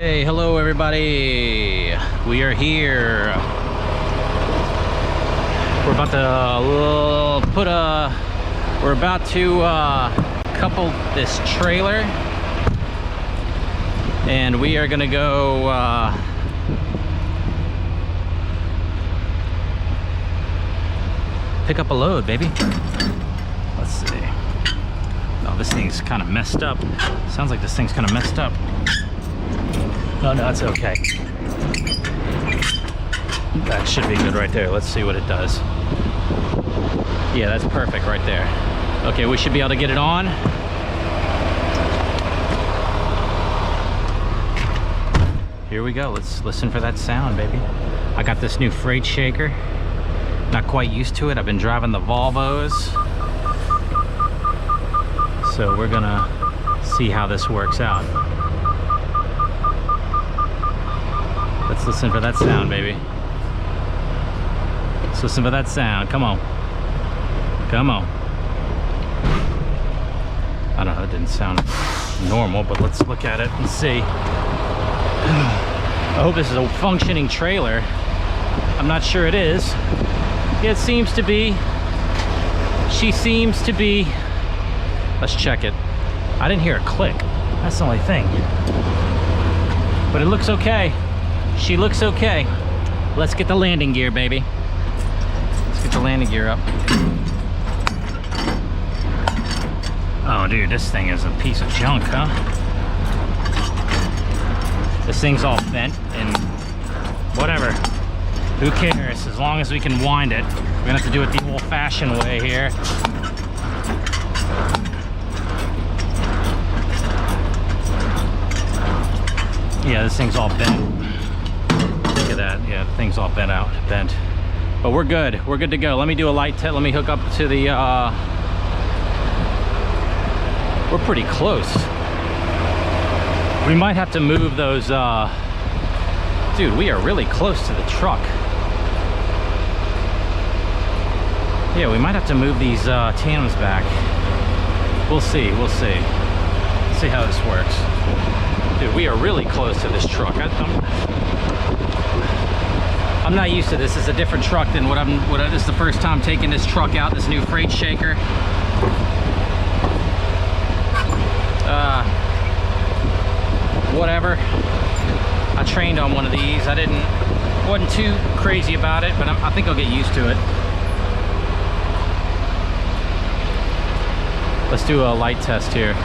Hey, hello everybody. We are here. We're about to couple this trailer, and we are gonna go pick up a load, baby. Let's see. Oh, this thing's kind of messed up. Sounds like this thing's kind of messed up. No, it's okay. That should be good right there. Let's see what it does. Yeah, that's perfect right there. Okay, we should be able to get it on. Here we go. Let's listen for that sound, baby. I got this new freight shaker. Not quite used to it. I've been driving the Volvos. So we're gonna see how this works out. Let's listen for that sound, baby. Let's listen for that sound. Come on. Come on. I don't know, it didn't sound normal, but let's look at it and see. I hope this is a functioning trailer. I'm not sure it is. Yeah, it seems to be. She seems to be. Let's check it. I didn't hear a click. That's the only thing. But it looks okay. She looks okay. Let's get the landing gear, baby. Let's get the landing gear up. Oh, dude, this thing is a piece of junk, huh? This thing's all bent and whatever. Who cares? As long as we can wind it. We're gonna have to do it the old-fashioned way here. Yeah, this thing's all bent. Look at that. Yeah, the thing's all bent. But we're good. We're good to go. Let me do a light test. Let me hook up to the, we're pretty close. We might have to move those, dude, we are really close to the truck. Yeah, we might have to move these tandems back. We'll see. We'll see. See how this works. Dude, we are really close to this truck. I'm not used to this. It's a different truck than this is the first time taking this truck out, this new freight shaker. Whatever. I trained on one of these. Wasn't too crazy about it, but I think I'll get used to it. Let's do a light test here.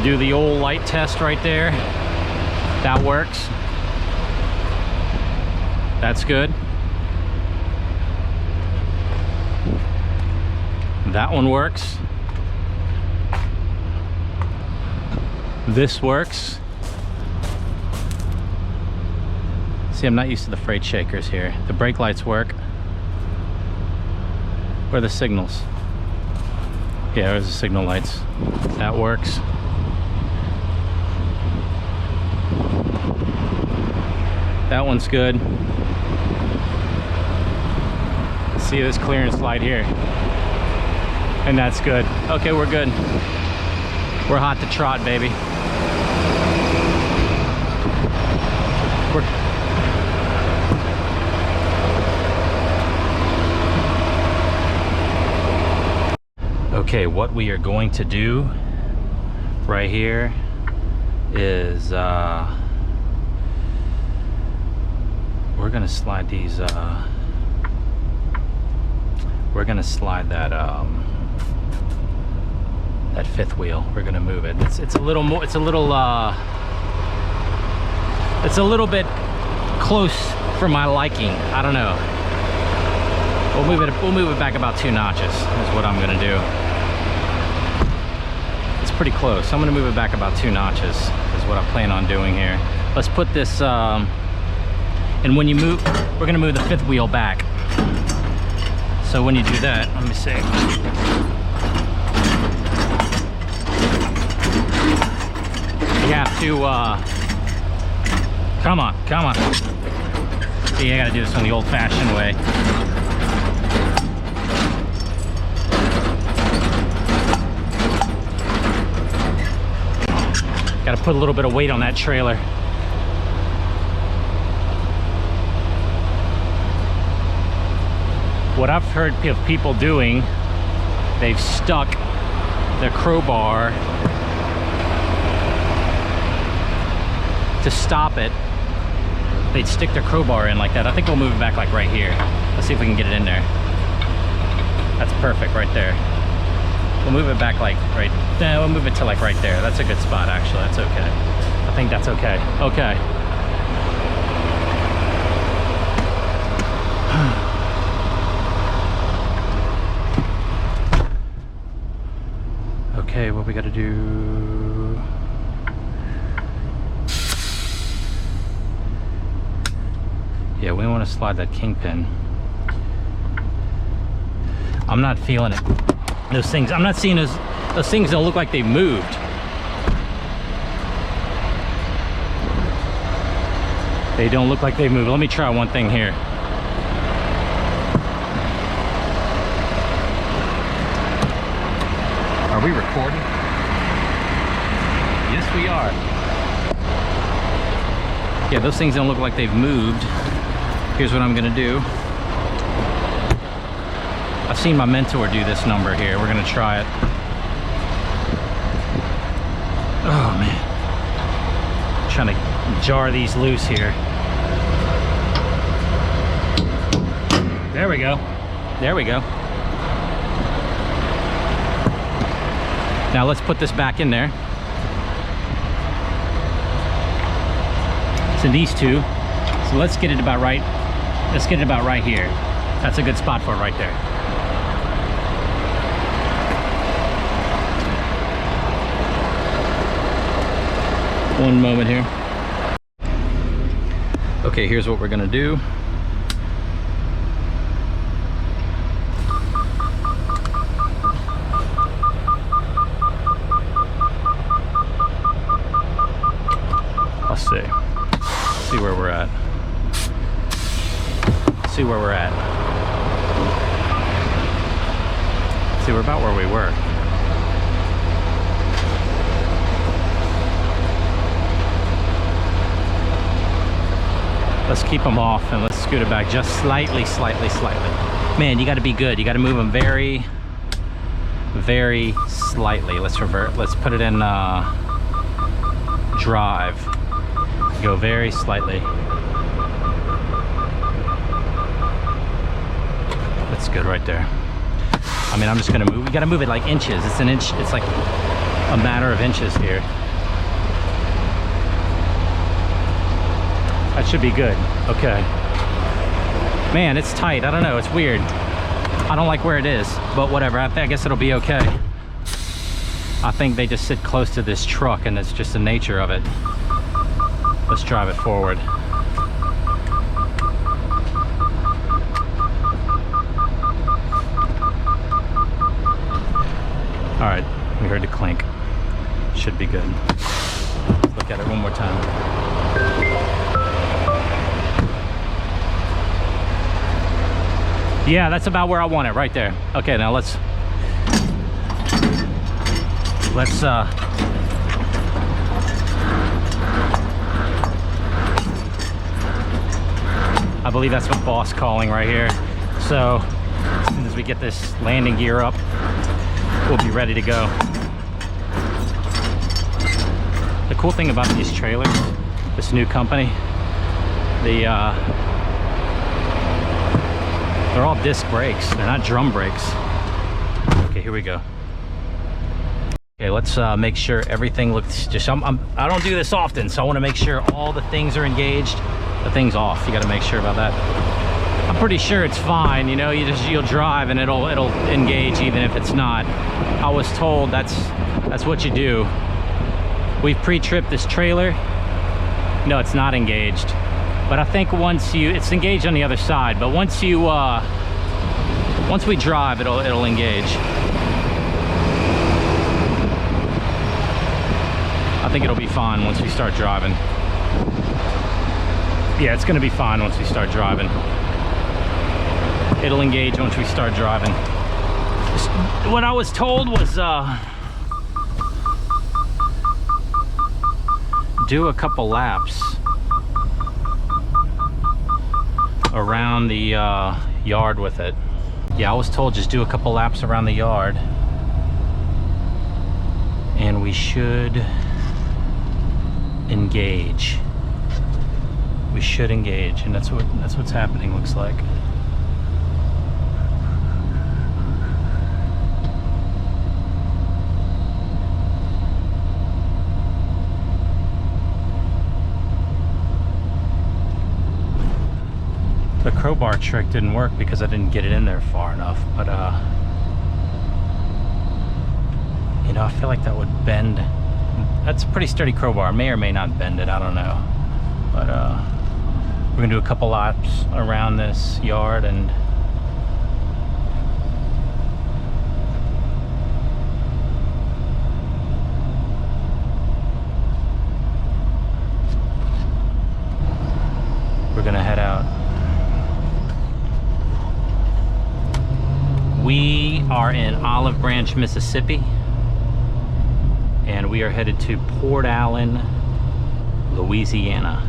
Do the old light test right there. That works. That's good. That one works. This works. See, I'm not used to the freight shakers here. The brake lights work. Where are the signals? Yeah, there's the signal lights. That works. That one's good. See this clearance light here. And that's good. Okay, we're good. We're hot to trot, baby. Okay, what we are going to do right here is we're gonna slide these we're gonna slide that that fifth wheel. We're gonna move it. It's a little more, it's a little bit close for my liking. I don't know. We'll move it back about 2 notches is what I'm gonna do. It's pretty close. I'm gonna move it back about 2 notches is what I plan on doing here. Let's put this and when you move, we're gonna move the fifth wheel back. So when you do that, let me see. You have to, come on. See, I gotta do this on the old-fashioned way. Got to put a little bit of weight on that trailer. What I've heard of people doing, they've stuck their crowbar to stop it. They'd stick their crowbar in like that. I think we'll move it back like right here. Let's see if we can get it in there. That's perfect right there. We'll move it back like right there. We'll move it to like right there. That's a good spot actually. That's okay. I think that's okay. Okay. Okay, what we gotta do? Yeah, we want to slide that kingpin. I'm not feeling it. Those things, I'm not seeing those things don't look like they moved. They don't look like they moved. Let me try one thing here. Are we recording? Yes, we are. Yeah, those things don't look like they've moved. Here's what I'm gonna do. I've seen my mentor do this number here. We're gonna try it. Oh man. I'm trying to jar these loose here. There we go. There we go. Now let's put this back in there. So these two. So let's get it about right. Let's get it about right here. That's a good spot for it right there. One moment here. Okay, here's what we're gonna do. Let's see. See where we're at. See where we're at. See, we're about where we were. Let's keep them off and let's scoot it back just slightly, slightly. Man, you got to be good. You got to move them very, very slightly. Let's revert. Let's put it in drive. Go very slightly. That's good right there. I mean, I'm just gonna move. We gotta move it like inches. It's an inch. It's like a matter of inches here. That should be good. Okay. Man, it's tight. I don't know. It's weird. I don't like where it is, but whatever. I guess it'll be okay. I think they just sit close to this truck, and it's just the nature of it. Let's drive it forward. All right, we heard the clink. Should be good. Let's look at it one more time. Yeah, that's about where I want it, right there. Okay, now let's I believe that's my boss calling right here. So as soon as we get this landing gear up, we'll be ready to go. The cool thing about these trailers, this new company, they're all disc brakes. They're not drum brakes. Okay, here we go. Okay, let's make sure everything looks just. I don't do this often, so I want to make sure all the things are engaged. The thing's off. You got to make sure about that. I'm pretty sure it's fine. You know, you'll drive and it'll engage even if it's not. I was told that's what you do. We've pre-tripped this trailer. No, it's not engaged. But I think it's engaged on the other side. But once we drive, it'll engage. I think it'll be fine once we start driving. Yeah, it's gonna be fine once we start driving. It'll engage once we start driving. What I was told was do a couple laps around the yard with it. Yeah, I was told just do a couple laps around the yard and we should engage. We should engage, and that's what's happening, looks like. The crowbar trick didn't work because I didn't get it in there far enough, but you know, I feel like that would bend. That's a pretty sturdy crowbar. May or may not bend it, I don't know. But we're gonna do a couple laps around this yard and we're gonna head out. We are in Olive Branch, Mississippi, and we are headed to Port Allen, Louisiana.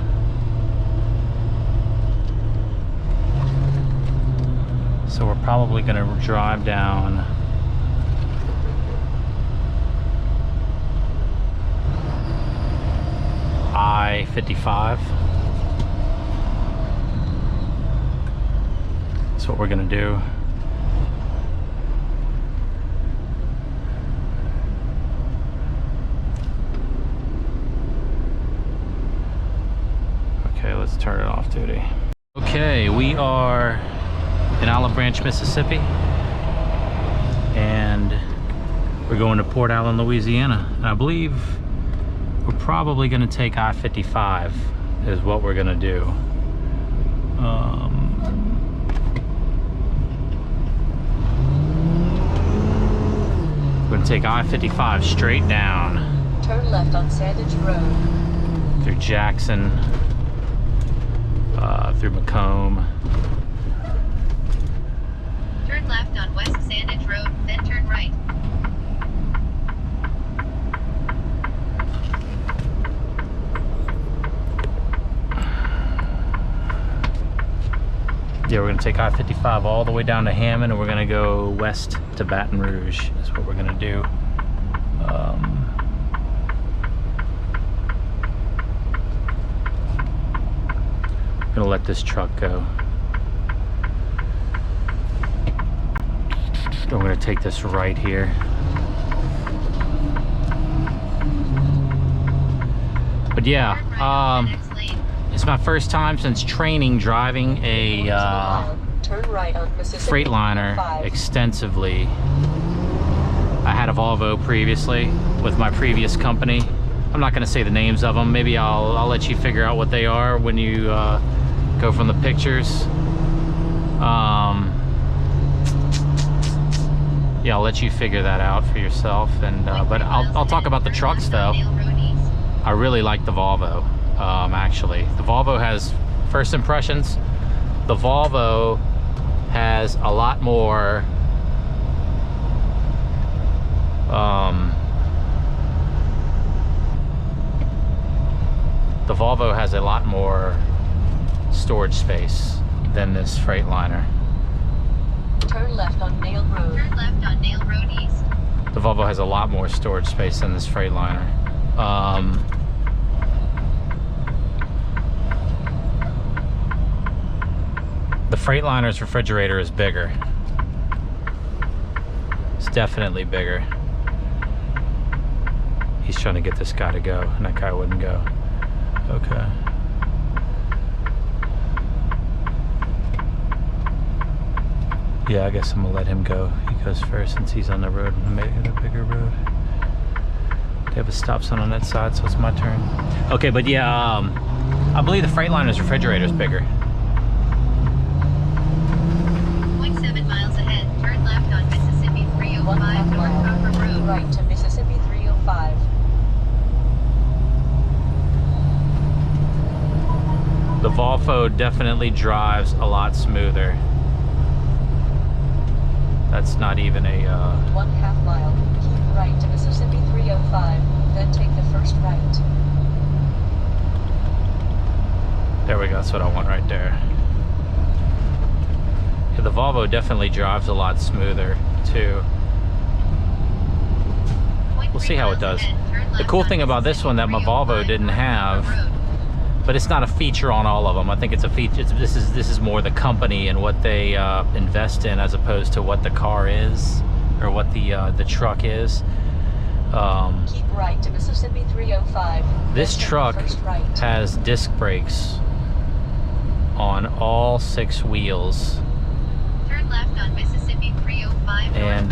So we're probably going to drive down I-55. That's what we're going to do. Okay, let's turn it off duty. Okay, we are in Olive Branch, Mississippi, and we're going to Port Allen, Louisiana. And I believe we're probably going to take I-55 is what we're going to do. We're going to take I-55 straight down. Turn left on Sandage Road. Through Jackson, through Macomb. Turn left on West Sandage Road, then turn right. Yeah, we're going to take I-55 all the way down to Hammond, and we're going to go west to Baton Rouge. That's what we're going to do. I'm going to let this truck go. I'm going to take this right here. But yeah, it's my first time since training driving a Freightliner extensively. I had a Volvo previously with my previous company. I'm not going to say the names of them. Maybe I'll let you figure out what they are when you go from the pictures. Yeah, I'll let you figure that out for yourself. And but I'll talk about the trucks though. I really like the Volvo. Actually, the Volvo has, first impressions, the Volvo has a lot more the Volvo has a lot more storage space than this Freightliner. Turn left on Nail Road. Turn left on Nail Road East. The Volvo has a lot more storage space than this Freightliner. The Freightliner's refrigerator is bigger. It's definitely bigger. He's trying to get this guy to go, and that guy wouldn't go. Okay. Yeah, I guess I'm gonna let him go. He goes first since he's on the road, and maybe the bigger road. They have a stop sign on that side, so it's my turn. Okay, but yeah, I believe the Freightliner's refrigerator is bigger. 0.7 miles ahead, turn left on Mississippi 305 North Copper Road. Right to Mississippi 305. The Volvo definitely drives a lot smoother. That's not even a 1/2 mile. Keep right to Mississippi 305, then take the first right. that's what I want right there. Yeah, the Volvo definitely drives a lot smoother too. We'll see how it does. The cool thing about this one that my Volvo didn't have, but it's not a feature on all of them. I think it's a feature. This is more the company and what they invest in, as opposed to what the car is or what the truck is. Keep right to Mississippi 305. This truck has disc brakes on all 6 wheels. Turn left on Mississippi 305 And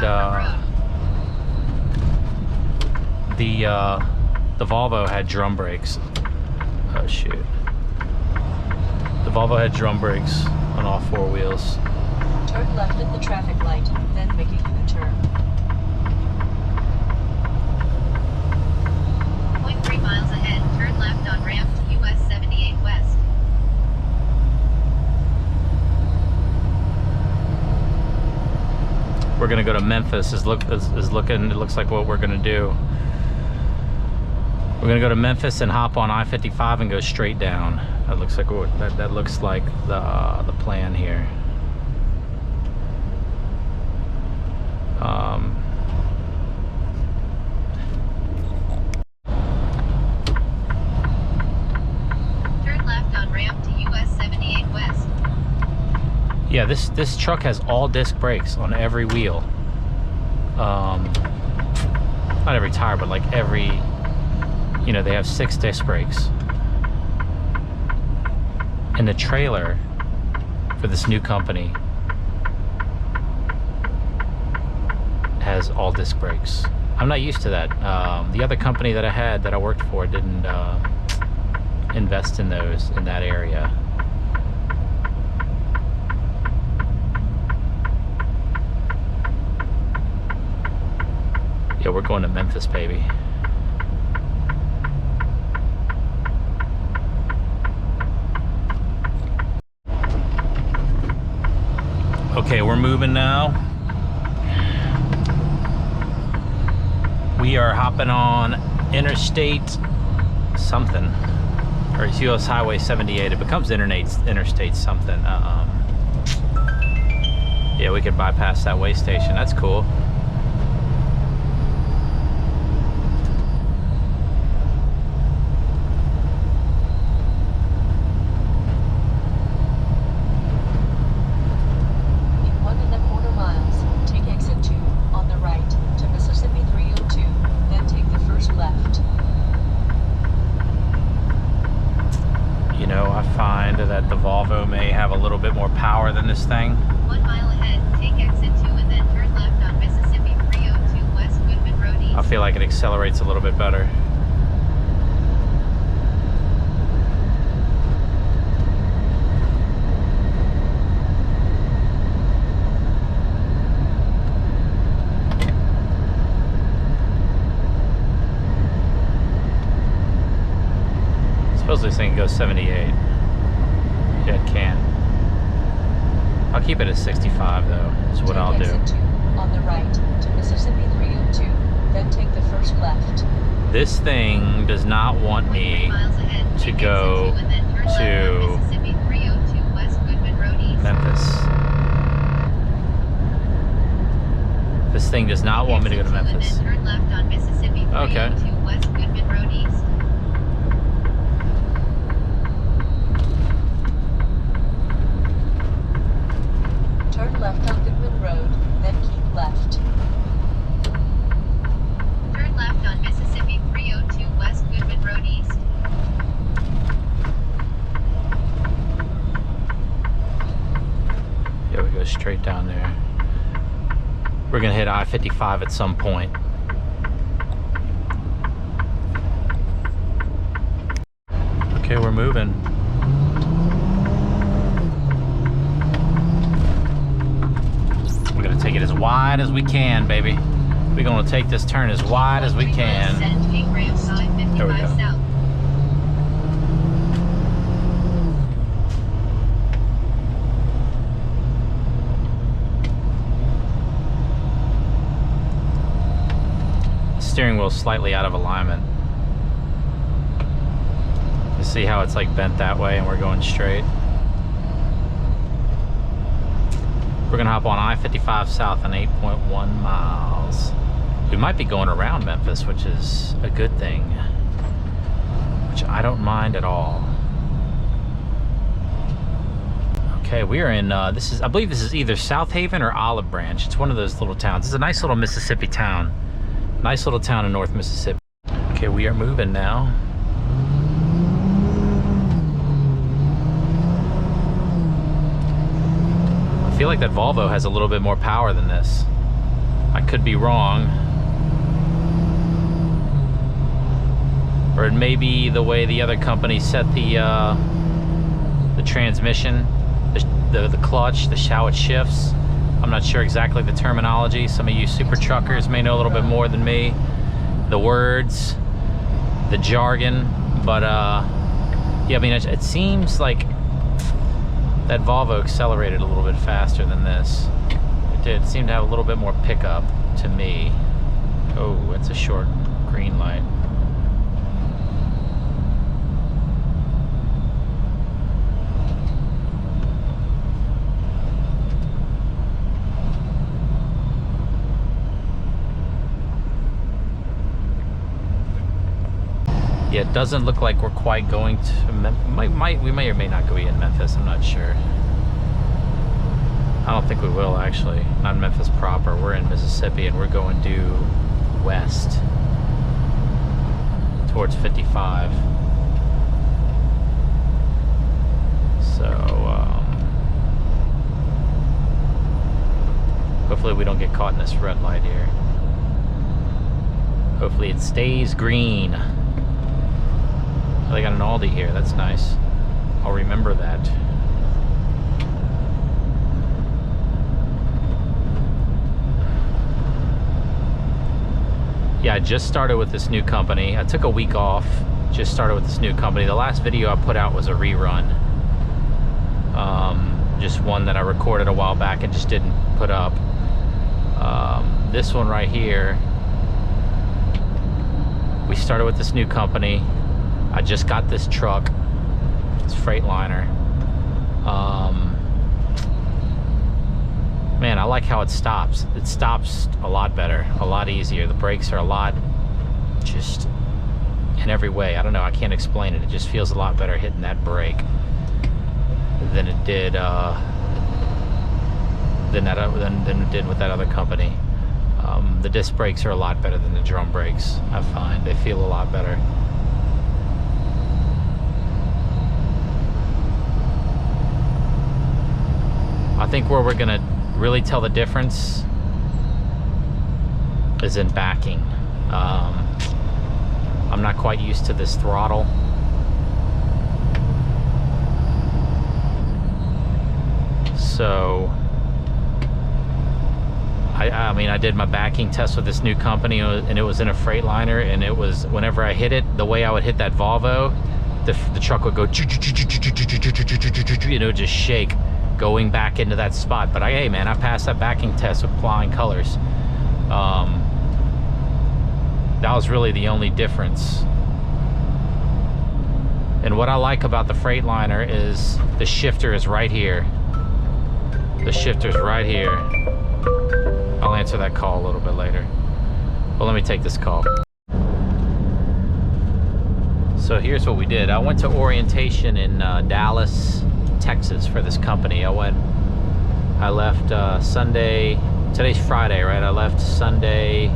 the Volvo had drum brakes. Oh shoot. The Volvo had drum brakes on all 4 wheels. Turn left at the traffic light, then make a U-turn. 0.3 miles ahead, turn left on ramp to US 78 West. We're gonna go to Memphis. It looks like what we're gonna do. We're gonna go to Memphis and hop on I-55 and go straight down. That looks like that looks like the plan here. Turn left on ramp to US 78 West. Yeah, this truck has all disc brakes on every wheel. Not every tire, but like every. You know, they have 6 disc brakes. And the trailer for this new company has all disc brakes. I'm not used to that. The other company that I had that I worked for didn't invest in those in that area. Yeah, we're going to Memphis, baby. Okay, we're moving now. We are hopping on Interstate something, or it's US Highway 78. It becomes Interstate something. Yeah, we could bypass that way station. That's cool. That the Volvo may have a little bit more power than this thing. 1 mile ahead, take exit 2 and then turn left on Mississippi 302 West Goodman Road East. I feel like it accelerates a little bit better. Suppose this thing goes 78. Yeah, it can. I'll keep it at 65 though, is what I'll do. Take exit 2 on the right to Mississippi 302, then take the first left. This thing does not want me to go to Mississippi 302 West Goodman Road East. Memphis. This thing does not want me to go to Memphis. Turn left on Mississippi 302 West Goodman Road East. Turn left on Goodman Road, then keep left. Turn left on Mississippi 302 West Goodman Road East. Yeah, we go straight down there. We're gonna hit I-55 at some point. Okay, we're moving. We're gonna take it as wide as we can, baby. We're gonna take this turn as wide as we can. There we go. Steering wheel slightly out of alignment. This See how it's like bent that way and we're going straight? We're gonna hop on I-55 south on 8.1 miles. We might be going around Memphis, which is a good thing, which I don't mind at all. Okay, we are in, I believe this is either South Haven or Olive Branch. It's one of those little towns. It's a nice little Mississippi town. Nice little town in North Mississippi. Okay, we are moving now. I feel like that Volvo has a little bit more power than this. I could be wrong. Or it may be the way the other company set the transmission, the clutch, how it shifts. I'm not sure exactly the terminology. Some of you super truckers may know a little bit more than me. The words, the jargon, but yeah, I mean, it seems like that Volvo accelerated a little bit faster than this. It did seem to have a little bit more pickup to me. Oh, it's a short green light. Yeah, it doesn't look like we're quite going to we may or may not go in Memphis, I'm not sure. I don't think we will, actually. Not Memphis proper. We're in Mississippi and we're going due west towards 55. So hopefully we don't get caught in this red light here. Hopefully it stays green. Oh, they got an Aldi here, that's nice. I'll remember that. Yeah, I just started with this new company. I took a week off, just started with this new company. The last video I put out was a rerun. Just one that I recorded a while back and just didn't put up. This one right here, we started with this new company. I just got this truck, this Freightliner. Man, I like how it stops. It stops a lot better, a lot easier. The brakes are a lot, just in every way. I don't know, I can't explain it. It just feels a lot better hitting that brake than it did than it did with that other company. The disc brakes are a lot better than the drum brakes, I find. They feel a lot better. I think where we're gonna really tell the difference is in backing. I'm not quite used to this throttle. So I mean, I did my backing test with this new company and it was in a Freightliner, and it was, whenever I hit it, the way I would hit that Volvo, the truck would go, you know, just shake going back into that spot. But hey man, I passed that backing test with flying colors. That was really the only difference. And what I like about the Freightliner is the shifter is right here. The shifter's right here. I'll answer that call a little bit later. Well, let me take this call. So here's what we did. I went to orientation in Dallas, Texas for this company. I left Sunday, today's Friday, right? I left Sunday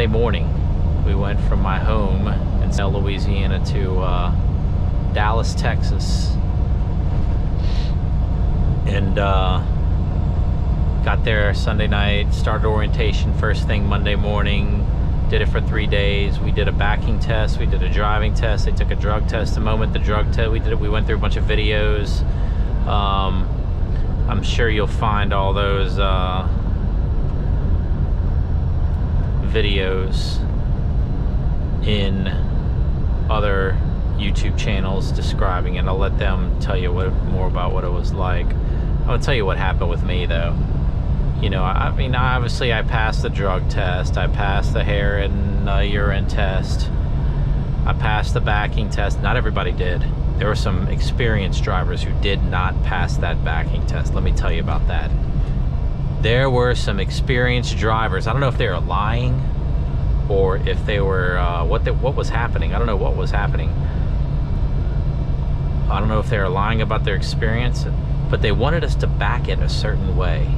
morning. We went from my home in Louisiana to Dallas, Texas. And got there Sunday night, started orientation first thing Monday morning, did it for 3 days. We did a backing test, we did a driving test, they took a drug test. The moment the drug test, we went through a bunch of videos. I'm sure you'll find all those videos in other YouTube channels describing it. I'll let them tell you more about what it was like. I'll tell you what happened with me though. You know, I mean, obviously I passed the drug test, I passed the hair and urine test, I passed the backing test. Not everybody did. There were some experienced drivers who did not pass that backing test. Let me tell you about that. There were some experienced drivers. I don't know if they were lying or if they were, what was happening. I don't know what was happening. I don't know if they were lying about their experience, but they wanted us to back it a certain way.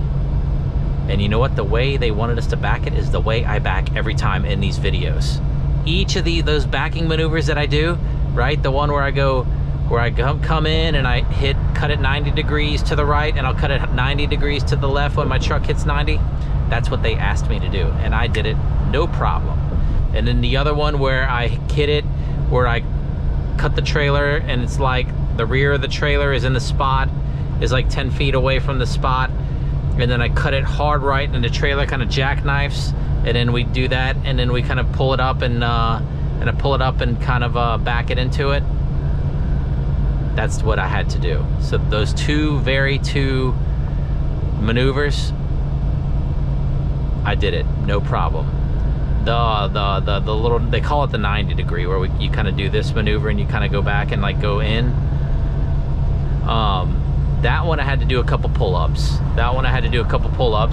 And you know what? The way they wanted us to back it is the way I back every time in these videos. Each of those backing maneuvers that I do, right? The one where I come in and I cut it 90 degrees to the right, and I'll cut it 90 degrees to the left when my truck hits 90. That's what they asked me to do, and I did it no problem. And then the other one where I hit it, where I cut the trailer and it's like the rear of the trailer is in the spot, is like 10 feet away from the spot, and then I cut it hard right and the trailer kind of jackknifes, and then we do that, and then we kind of pull it up and I pull it up and kind of back it into it. That's what I had to do. So those two maneuvers, I did it, no problem. The little, they call it the 90 degree, where you kind of do this maneuver and you kind of go back and like go in. That one I had to do a couple pull-ups.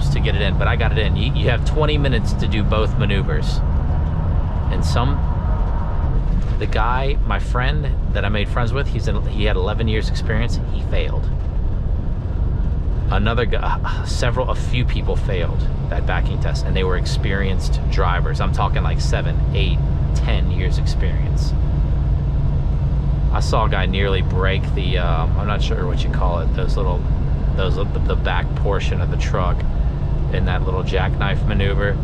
To get it in, but I got it in. You have 20 minutes to do both maneuvers. And the guy, my friend that I made friends with, he had 11 years experience, he failed. Another guy, a few people failed that backing test, and they were experienced drivers. I'm talking like 7, 8, 10 years experience. I saw a guy nearly break the, I'm not sure what you call it, the back portion of the truck in that little jackknife maneuver.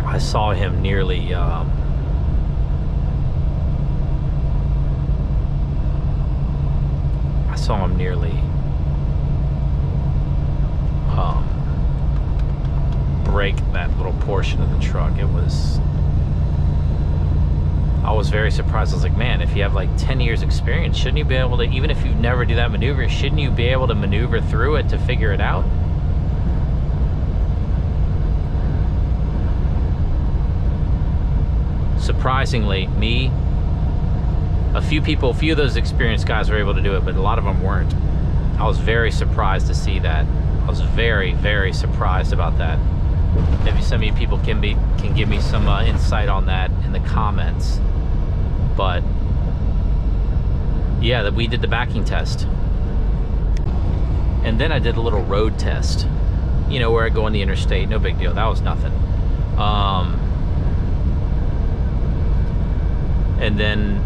I saw him nearly, break that little portion of the truck. I was very surprised. I was like, man, if you have like 10 years experience, shouldn't you be able to, even if you never do that maneuver, shouldn't you be able to maneuver through it to figure it out? Surprisingly, a few of those experienced guys were able to do it, but a lot of them weren't. I was very surprised to see that. I was very, very surprised about that. Maybe some of you people can give me some insight on that in the comments. But yeah, we did the backing test, and then I did a little road test. You know, where I go on the interstate. No big deal. That was nothing. And then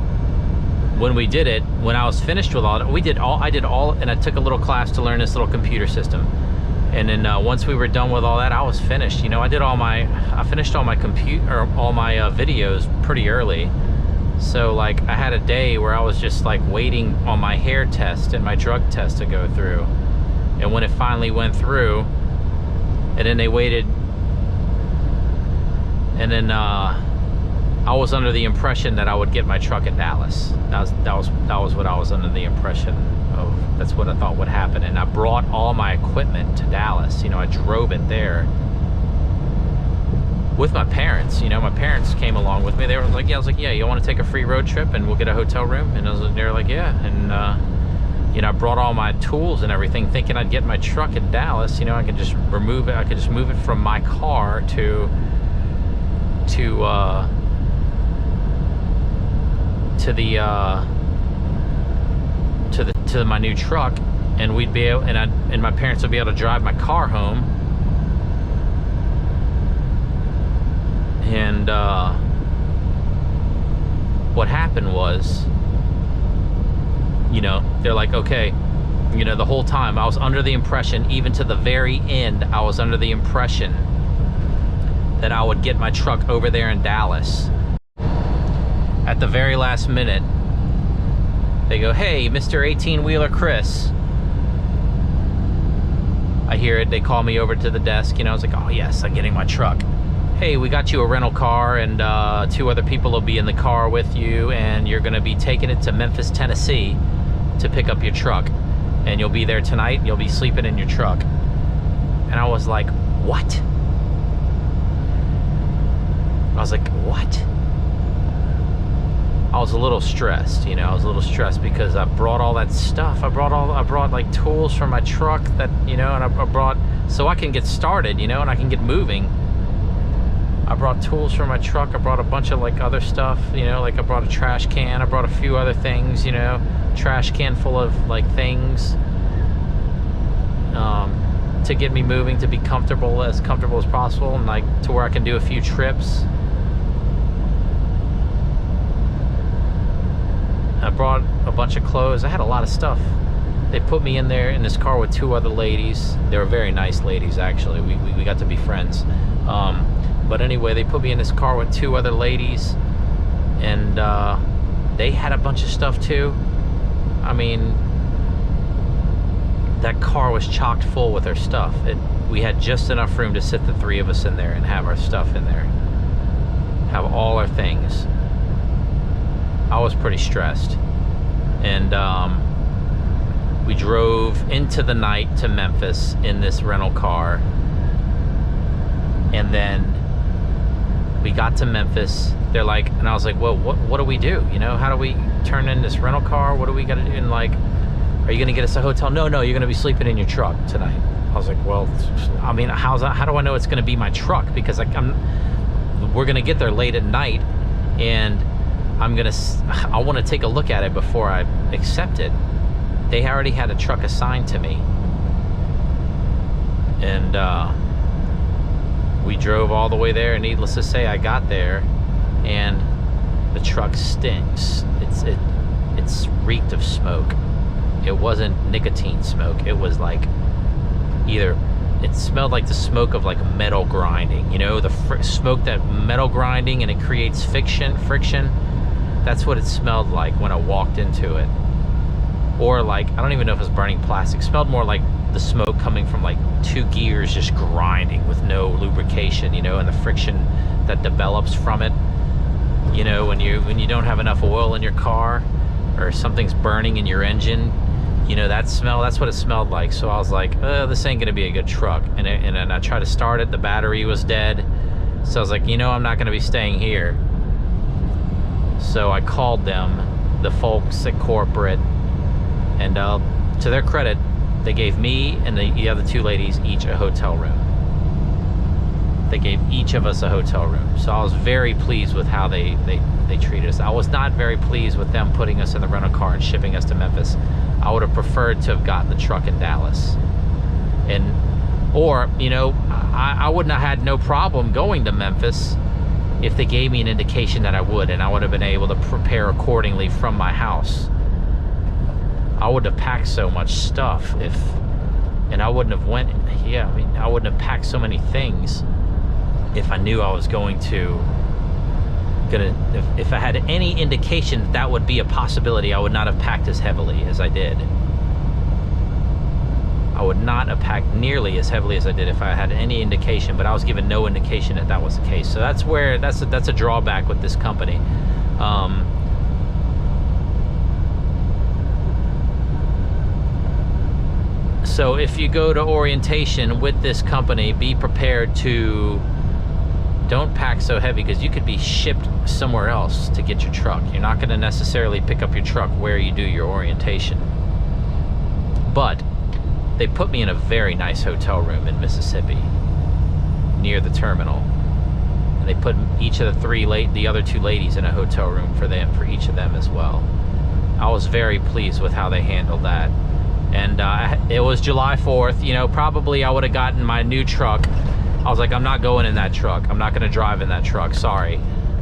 when we did it, when I was finished with all it, I did all, and I took a little class to learn this little computer system. And then once we were done with all that, I was finished. You know, I finished all my videos pretty early. So like I had a day where I was just like waiting on my hair test and my drug test to go through. And when it finally went through, and then they waited, and then I was under the impression that I would get my truck in Dallas. That was what I was under the impression of. That's what I thought would happen. And I brought all my equipment to Dallas. You know, I drove it there with my parents. You know, my parents came along with me. They were like, yeah. I was like, yeah, you want to take a free road trip and we'll get a hotel room? And they were like, yeah. And you know, I brought all my tools and everything, thinking I'd get my truck in Dallas. You know, I could just remove it. I could just move it from my car to my new truck, and we'd be able, and my parents would be able to drive my car home. And what happened was, you know, they're like, okay, you know, the whole time I was under the impression, even to the very end, I was under the impression that I would get my truck over there in Dallas. At the very last minute, they go, hey, Mr. 18-wheeler Chris. I hear it, they call me over to the desk, you know, I was like, oh yes, I'm getting my truck. Hey, we got you a rental car, and 2 other people will be in the car with you, and you're gonna be taking it to Memphis, Tennessee to pick up your truck. And you'll be there tonight, and you'll be sleeping in your truck. And I was was like, what? I was like, what? I was a little stressed, you know. I was a little stressed because I brought all that stuff. I brought like tools from my truck that, you know, and I brought, so I can get started, you know, and I can get moving. I brought tools from my truck. I brought a bunch of like other stuff, you know, like I brought a trash can. I brought a few other things, you know, trash can full of like things to get me moving, to be comfortable as possible, and like to where I can do a few trips. I brought a bunch of clothes. I had a lot of stuff. They put me in there in this car with 2 other ladies. They were very nice ladies, actually. We got to be friends. But anyway, they put me in this car with 2 other ladies, and they had a bunch of stuff too. I mean, that car was chocked full with their stuff. We had just enough room to sit the 3 of us in there and have our stuff in there. Have all our things. I was pretty stressed. And we drove into the night to Memphis in this rental car. And then we got to Memphis. They're like, and I was like, well, what do we do? You know, how do we turn in this rental car? What do we got to do? And like, are you gonna get us a hotel? No, you're gonna be sleeping in your truck tonight. I was like, well, I mean, how do I know it's gonna be my truck? Because like, we're gonna get there late at night, and I want to take a look at it before I accept it. They already had a truck assigned to me, and we drove all the way there. And needless to say, I got there, and the truck stinks. It's reeked of smoke. It wasn't nicotine smoke. It was like it smelled like the smoke of like metal grinding. You know, the smoke that metal grinding, and it creates friction. That's what it smelled like when I walked into it. Or like, I don't even know if it was burning plastic. It smelled more like the smoke coming from like 2 gears just grinding with no lubrication, you know, and the friction that develops from it. You know, when you don't have enough oil in your car, or something's burning in your engine, you know, that smell, that's what it smelled like. So I was like, this ain't gonna be a good truck. And then I tried to start it, the battery was dead. So I was like, you know, I'm not gonna be staying here. So I called them, the folks at corporate, and to their credit, they gave me and the other 2 ladies each a hotel room. They gave each of us a hotel room. So I was very pleased with how they treated us. I was not very pleased with them putting us in the rental car and shipping us to Memphis. I would have preferred to have gotten the truck in Dallas. Or, you know, I wouldn't have had no problem going to Memphis if they gave me an indication that I would, and I would have been able to prepare accordingly from my house. I would have packed so much stuff and I wouldn't have I wouldn't have packed so many things if I knew I was if I had any indication that would be a possibility. I would not have packed as heavily as I did. I would not have packed nearly as heavily as I did if I had any indication, but I was given no indication that was the case. So that's a drawback with this company. So if you go to orientation with this company, be prepared to don't pack so heavy, because you could be shipped somewhere else to get your truck. You're not going to necessarily pick up your truck where you do your orientation. But they put me in a very nice hotel room in Mississippi near the terminal. And they put each of the other 2 ladies in a hotel room for each of them as well. I was very pleased with how they handled that. And it was July 4th. You know, probably I would have gotten my new truck. I was like, I'm not going in that truck. I'm not going to drive in that truck. Sorry.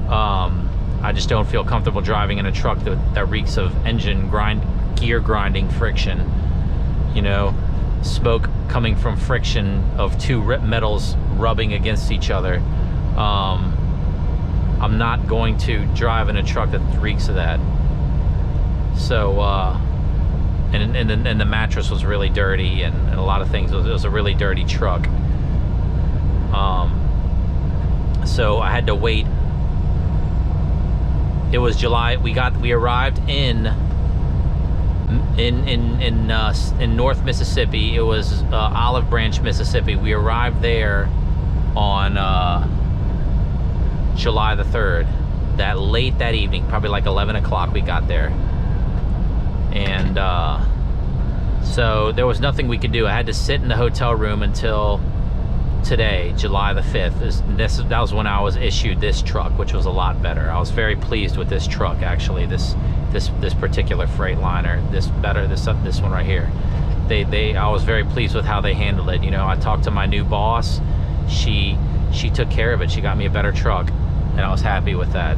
I just don't feel comfortable driving in a truck that reeks of gear grinding friction. You know, smoke coming from friction of 2 metals rubbing against each other. I'm not going to drive in a truck that reeks of that. So, and the mattress was really dirty, and a lot of things. It was a really dirty truck. So I had to wait. It was July. We arrived in in North Mississippi. It was Olive Branch, Mississippi. We arrived there on July the 3rd. Late that evening, probably like 11 o'clock we got there. And so there was nothing we could do. I had to sit in the hotel room until today, July the 5th. That was when I was issued this truck, which was a lot better. I was very pleased with this truck, actually. This particular Freightliner, this one right here. I was very pleased with how they handled it. You know, I talked to my new boss. She took care of it. She got me a better truck, and I was happy with that.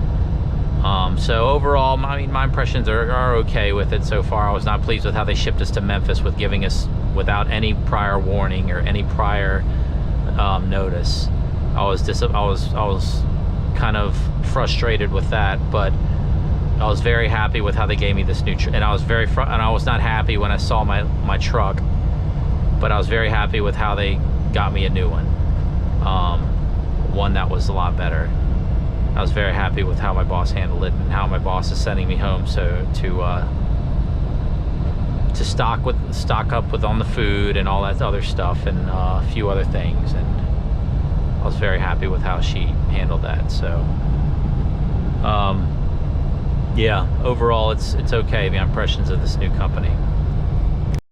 So overall, my impressions are okay with it so far. I was not pleased with how they shipped us to Memphis with giving us without any prior warning or any prior notice. I was kind of frustrated with that, but I was very happy with how they gave me this new truck, and I was not happy when I saw my truck, but I was very happy with how they got me a new one, one that was a lot better. I was very happy with how my boss handled it and how my boss is sending me home, so to stock up with on the food and all that other stuff and a few other things, and I was very happy with how she handled that. So yeah, overall it's okay, the impressions of this new company.